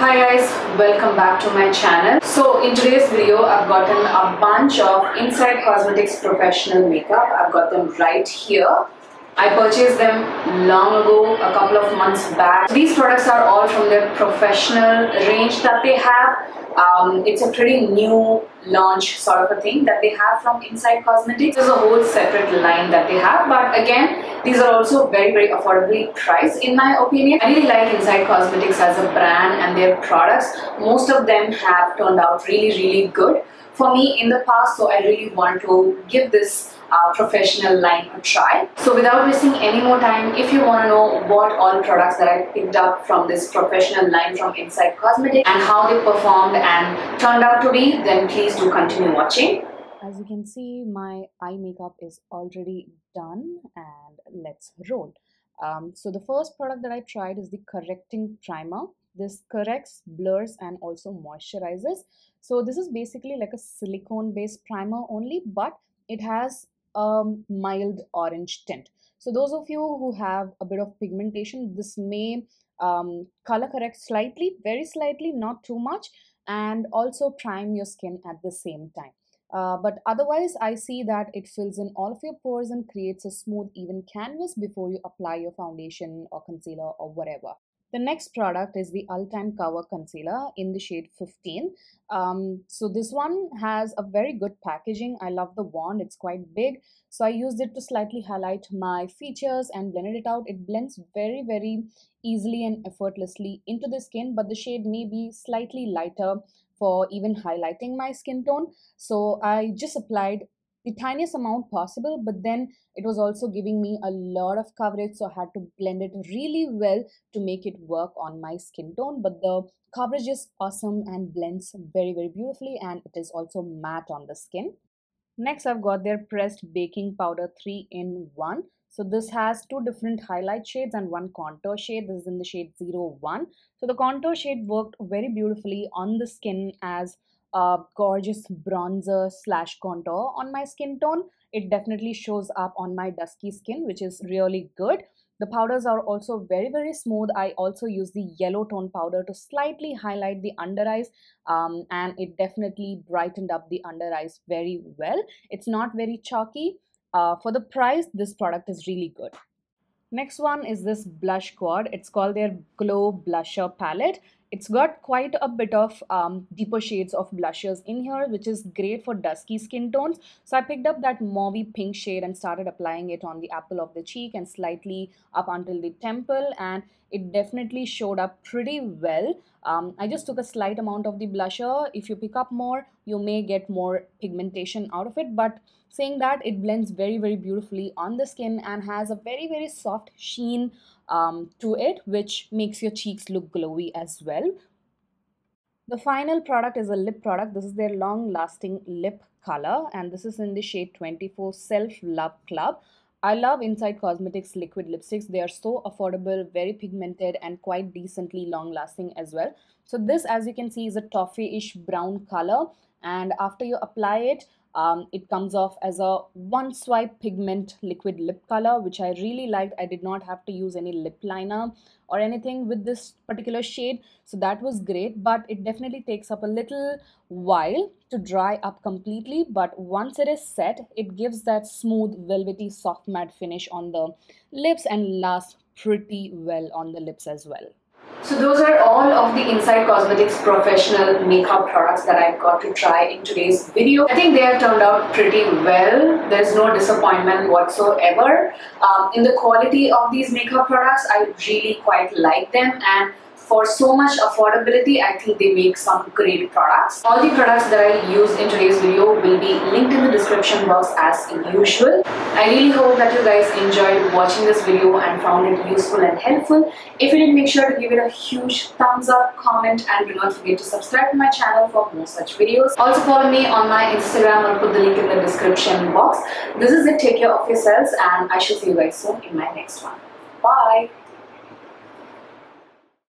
Hi guys, welcome back to my channel. So in today's video I've gotten a bunch of Inside Cosmetics professional makeup. I've got them right here. I purchased them long ago, a couple of months back. These products are all from their professional range that they have. It's a pretty new launch sort of a thing that they have from Inside Cosmetics. There's a whole separate line that they have, but again, these are also very affordably priced in my opinion. I really like Inside Cosmetics as a brand and their products. Most of them have turned out really good for me in the past, so I really want to give this professional line a try. So without wasting any more time, if you want to know what all products that I picked up from this professional line from Inside Cosmetics and how they performed and turned out to be, then please do continue watching. As you can see, my eye makeup is already done and let's roll. So the first product that I tried is the correcting primer. This corrects, blurs and also moisturizes. So this is basically like a silicone based primer only, but it has a mild orange tint. So those of you who have a bit of pigmentation, this may color correct slightly, very slightly, not too much, and also prime your skin at the same time. But otherwise, I see that it fills in all of your pores and creates a smooth, even canvas before you apply your foundation or concealer or whatever. The next product is the All Time Cover Concealer in the shade 15. So this one has a very good packaging. I love the wand, it's quite big. So I used it to slightly highlight my features and blended it out. It blends very easily and effortlessly into the skin, but the shade may be slightly lighter for even highlighting my skin tone. So I just applied the tiniest amount possible, but then it was also giving me a lot of coverage, so I had to blend it really well to make it work on my skin tone. But the coverage is awesome and blends very beautifully, and it is also matte on the skin. Next, I've got their pressed baking powder 3-in-1. So this has two different highlight shades and one contour shade. This is in the shade 01. So the contour shade worked very beautifully on the skin as a gorgeous bronzer slash contour on my skin tone. It definitely shows up on my dusky skin, which is really good. The powders are also very smooth. I also use the yellow tone powder to slightly highlight the under eyes, and it definitely brightened up the under eyes very well. It's not very chalky. For the price, this product is really good. Next one is this blush quad. It's called their Glow Blusher Palette. It's got quite a bit of deeper shades of blushers in here, which is great for dusky skin tones. So I picked up that mauvey pink shade and started applying it on the apple of the cheek and slightly up until the temple, and it definitely showed up pretty well. I just took a slight amount of the blusher. If you pick up more, you may get more pigmentation out of it, but saying that, it blends very beautifully on the skin and has a very soft sheen to it, which makes your cheeks look glowy as well. The final product is a lip product. This is their Long Lasting Lip Color, and this is in the shade 24 Self Love Club. I love Inside Cosmetics liquid lipsticks. They are so affordable, very pigmented, and quite decently long lasting as well. So this, as you can see, is a toffee-ish brown color, and after you apply it, it comes off as a one swipe pigment liquid lip color, which I really liked. I did not have to use any lip liner or anything with this particular shade, so that was great. But it definitely takes up a little while to dry up completely, but once it is set, it gives that smooth velvety soft matte finish on the lips and lasts pretty well on the lips as well. So those are all of the Inside Cosmetics professional makeup products that I got to try in today's video. I think they have turned out pretty well. There's no disappointment whatsoever. In the quality of these makeup products, I really quite like them, and for so much affordability, I think they make some great products. All the products that I used in today's video will be linked in the description box as usual. I really hope that you guys enjoyed watching this video and found it useful and helpful. If you did, make sure to give it a huge thumbs up, comment, and do not forget to subscribe to my channel for more such videos. Also follow me on my Instagram. I'll put the link in the description box. This is it. Take care of yourselves, and I shall see you guys soon in my next one. Bye!